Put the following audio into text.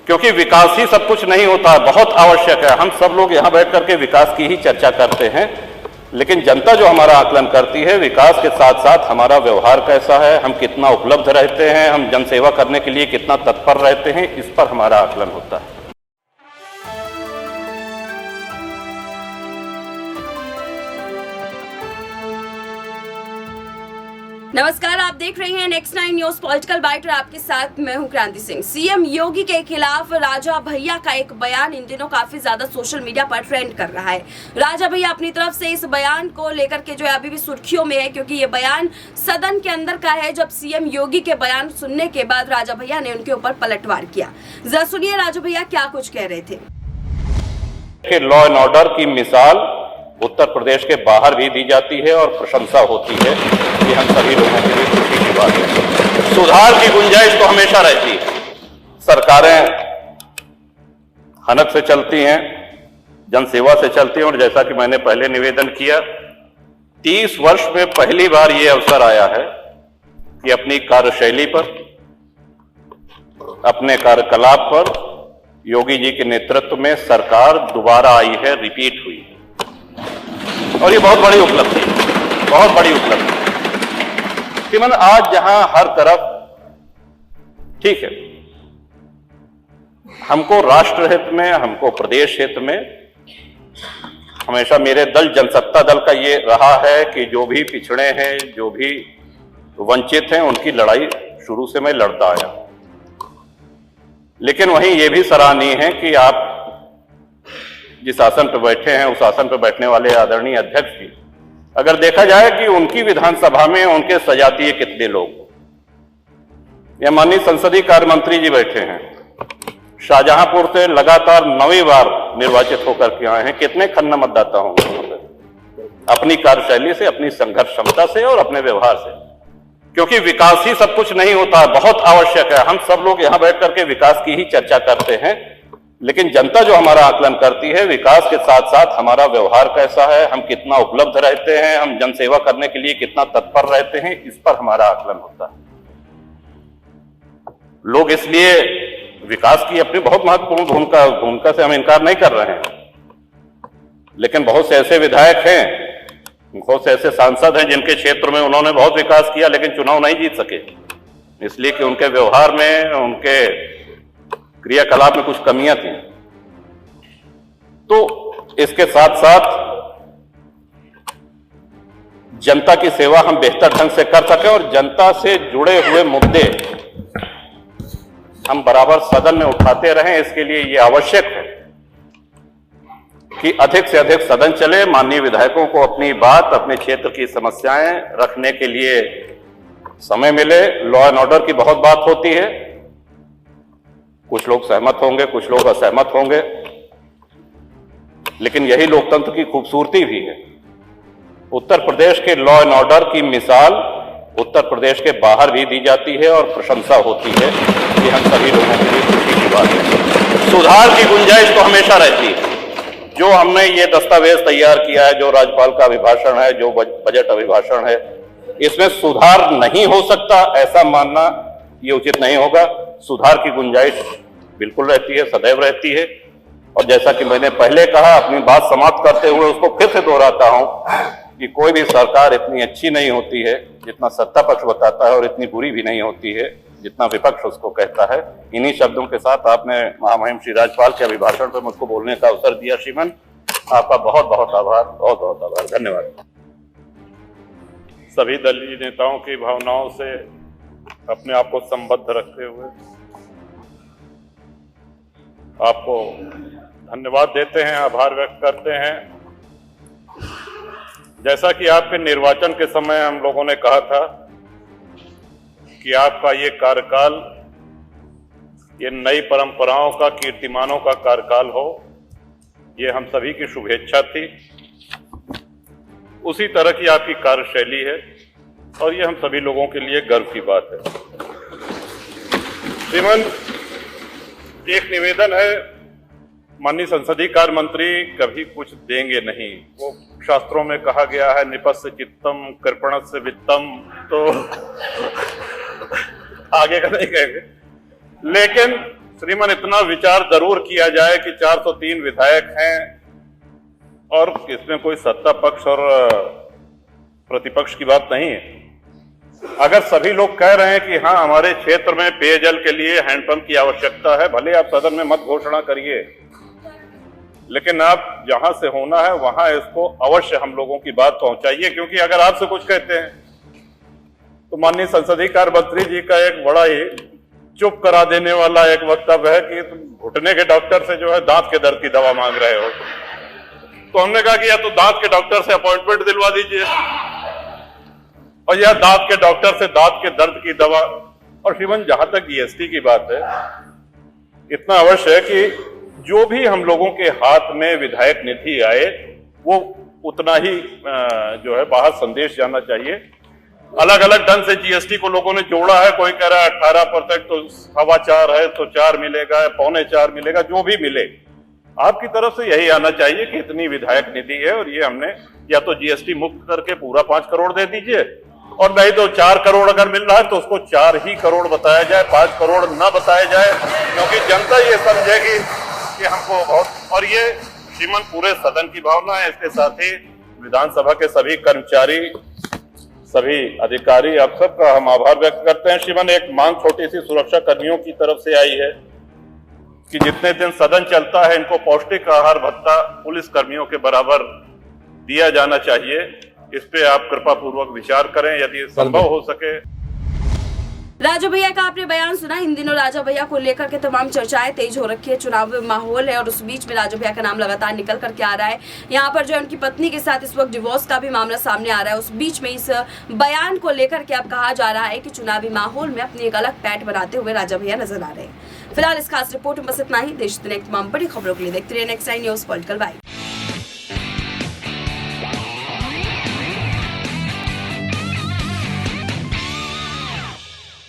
क्योंकि विकास ही सब कुछ नहीं होता, बहुत आवश्यक है। हम सब लोग यहाँ बैठ करके विकास की ही चर्चा करते हैं, लेकिन जनता जो हमारा आकलन करती है विकास के साथ साथ हमारा व्यवहार कैसा है, हम कितना उपलब्ध रहते हैं, हम जनसेवा करने के लिए कितना तत्पर रहते हैं, इस पर हमारा आकलन होता है। नमस्कार, आप देख रहे हैं नेक्स्ट 9 न्यूज पॉलिटिकल बाइट और आपके साथ मैं हूं क्रांति सिंह। सीएम योगी के खिलाफ राजा भैया का एक बयान इन दिनों काफी ज्यादा सोशल मीडिया पर ट्रेंड कर रहा है। राजा भैया अपनी तरफ से इस बयान को लेकर के जो है अभी भी सुर्खियों में है, क्योंकि ये बयान सदन के अंदर का है, जब सीएम योगी के बयान सुनने के बाद राजा भैया ने उनके ऊपर पलटवार किया। जरा सुनिए राजा भैया क्या कुछ कह रहे थे। लॉ एंड ऑर्डर की मिसाल उत्तर प्रदेश के बाहर भी दी जाती है और प्रशंसा होती है, ये हम सभी लोगों के लिए खुशी की बात है। सुधार की गुंजाइश तो हमेशा रहती है। सरकारें हनक से चलती हैं, जनसेवा से चलती हैं, और जैसा कि मैंने पहले निवेदन किया, 30 वर्ष में पहली बार ये अवसर आया है कि अपनी कार्यशैली पर, अपने कार्यकलाप पर योगी जी के नेतृत्व में सरकार दोबारा आई है, रिपीट हुई है, और ये बहुत बड़ी उपलब्धि, बहुत बड़ी उपलब्धि। श्रीमान, आज जहां हर तरफ, ठीक है, हमको राष्ट्र हित में, हमको प्रदेश हित में, हमेशा मेरे दल जनसत्ता दल का ये रहा है कि जो भी पिछड़े हैं, जो भी वंचित हैं, उनकी लड़ाई शुरू से मैं लड़ता आया। लेकिन वहीं ये भी सराहनीय है कि आप जिस आसन पर बैठे हैं, उस आसन पर बैठने वाले आदरणीय अध्यक्ष जी, अगर देखा जाए कि उनकी विधानसभा में उनके सजातीय कितने लोग, या माननीय संसदीय कार्य मंत्री जी बैठे हैं, शाहजहांपुर से लगातार 9वीं बार निर्वाचित होकर के आए हैं, कितने खन्ना मतदाता होंगे अपनी कार्यशैली से, अपनी संघर्ष क्षमता से और अपने व्यवहार से। क्योंकि विकास ही सब कुछ नहीं होता, बहुत आवश्यक है। हम सब लोग यहाँ बैठ करके विकास की ही चर्चा करते हैं, लेकिन जनता जो हमारा आकलन करती है विकास के साथ साथ हमारा व्यवहार कैसा है, हम कितना उपलब्ध रहते हैं, हम जनसेवा करने के लिए कितना तत्पर रहते हैं, इस पर हमारा आकलन होता है। लोग इसलिए विकास की अपनी बहुत महत्वपूर्ण भूमिका से हम इनकार नहीं कर रहे हैं, लेकिन बहुत से ऐसे विधायक हैं, बहुत से ऐसे सांसद हैं जिनके क्षेत्र में उन्होंने बहुत विकास किया लेकिन चुनाव नहीं जीत सके, इसलिए कि उनके व्यवहार में, उनके क्रियाकलाप में कुछ कमियां थी। तो इसके साथ साथ जनता की सेवा हम बेहतर ढंग से कर सके और जनता से जुड़े हुए मुद्दे हम बराबर सदन में उठाते रहें, इसके लिए ये आवश्यक है कि अधिक से अधिक सदन चले, माननीय विधायकों को अपनी बात, अपने क्षेत्र की समस्याएं रखने के लिए समय मिले। लॉ एंड ऑर्डर की बहुत बात होती है, कुछ लोग सहमत होंगे, कुछ लोग असहमत होंगे, लेकिन यही लोकतंत्र की खूबसूरती भी है। उत्तर प्रदेश के लॉ एंड ऑर्डर की मिसाल उत्तर प्रदेश के बाहर भी दी जाती है और प्रशंसा होती है, ये हम सभी लोगों के लिए खुशी की बात है। सुधार की गुंजाइश तो हमेशा रहती है। जो हमने ये दस्तावेज तैयार किया है, जो राज्यपाल का अभिभाषण है, जो बजट अभिभाषण है, इसमें सुधार नहीं हो सकता ऐसा मानना ये उचित नहीं होगा। सुधार की गुंजाइश बिल्कुल रहती है, सदैव रहती है। और जैसा कि मैंने पहले कहा, अपनी बात समाप्त करते हुए उसको फिर से दोहराता हूं कि कोई भी सरकार इतनी अच्छी नहीं होती है जितना सत्ता पक्ष बताता है, और इतनी बुरी भी नहीं होती है जितना विपक्ष उसको कहता है। इन्हीं शब्दों के साथ आपने महामहिम श्री राज्यपाल के अभिभाषण पर मुझको बोलने का अवसर दिया। श्रीमान, आपका बहुत बहुत आभार, बहुत बहुत आभार, धन्यवाद। सभी दलीय नेताओं की भावनाओं से अपने आप को संबद्ध रखते हुए आपको धन्यवाद देते हैं, आभार व्यक्त करते हैं। जैसा कि आपके निर्वाचन के समय हम लोगों ने कहा था कि आपका ये कार्यकाल, ये नई परंपराओं का, कीर्तिमानों का कार्यकाल हो, ये हम सभी की शुभेच्छा थी। उसी तरह की आपकी कार्यशैली है और ये हम सभी लोगों के लिए गर्व की बात है। श्रीमान, एक निवेदन है, माननीय संसदीय कार्य मंत्री कभी कुछ देंगे नहीं, वो शास्त्रों में कहा गया है निपस्य चित्तम कृपणस्य वित्तम, तो आगे का नहीं कहेंगे, लेकिन श्रीमान इतना विचार जरूर किया जाए कि 403 विधायक हैं और इसमें कोई सत्ता पक्ष और प्रतिपक्ष की बात नहीं है। अगर सभी लोग कह रहे हैं कि हाँ हमारे क्षेत्र में पेयजल के लिए हैंडपंप की आवश्यकता है, भले आप सदन में मत घोषणा करिए, लेकिन आप जहां से होना है वहां इसको अवश्य हम लोगों की बात पहुंचाइए। क्योंकि अगर आपसे कुछ कहते हैं तो माननीय संसदीय कार्य मंत्री जी का एक बड़ा ही चुप करा देने वाला एक वक्तव्य है कि तुम घुटने के डॉक्टर से जो है दांत के दर्द की दवा मांग रहे हो। तो हमने कहा कि या तो दांत के डॉक्टर से अपॉइंटमेंट दिलवा दीजिए और या दांत के डॉक्टर से दांत के दर्द की दवा। और श्रीमान जहां तक जीएसटी की बात है, इतना अवश्य है कि जो भी हम लोगों के हाथ में विधायक निधि आए वो उतना ही जो है बाहर संदेश जाना चाहिए। अलग अलग ढंग से जीएसटी को लोगों ने जोड़ा है, कोई कह रहा है 18% तो 4.25 है तो 4 मिलेगा, 3.25 मिलेगा, जो भी मिले आपकी तरफ से यही आना चाहिए कि इतनी विधायक निधि है और ये हमने या तो जीएसटी मुक्त करके पूरा 5 करोड़ दे दीजिए और नहीं तो 4 करोड़ अगर मिल रहा है तो उसको 4 ही करोड़ बताया जाए, 5 करोड़ ना बताया जाए, क्योंकि जनता ये समझेगी कि हमको बहुत। और ये श्रीमान पूरे सदन की भावना है। इसके साथ ही विधानसभा के सभी कर्मचारी, सभी अधिकारी, आप सबका हम आभार व्यक्त करते हैं। श्रीमान एक मांग छोटी सी सुरक्षा कर्मियों की तरफ से आई है कि जितने दिन सदन चलता है इनको पौष्टिक आहार भत्ता पुलिस कर्मियों के बराबर दिया जाना चाहिए। इस पे आप कृपा पूर्वक विचार करें यदि संभव हो सके। राजा भैया का आपने बयान सुना। इन दिनों राजा भैया को लेकर के तमाम चर्चाएं तेज हो रखी है, चुनाव माहौल है और उस बीच में राजा भैया का नाम लगातार निकल करके आ रहा है। यहाँ पर जो उनकी पत्नी के साथ इस वक्त डिवोर्स का भी मामला सामने आ रहा है। उस बीच में इस बयान को लेकर के अब कहा जा रहा है कि चुनावी माहौल में अपनी एक अलग पैठ बनाते हुए राजा भैया नजर आ रहे हैं। फिलहाल इस खास रिपोर्ट में बस इतना ही। देश दुनिया की तमाम बड़ी खबरों के लिए देखते रहिए नेक्स्ट 9 न्यूज़ पॉलिटिकल बाइट।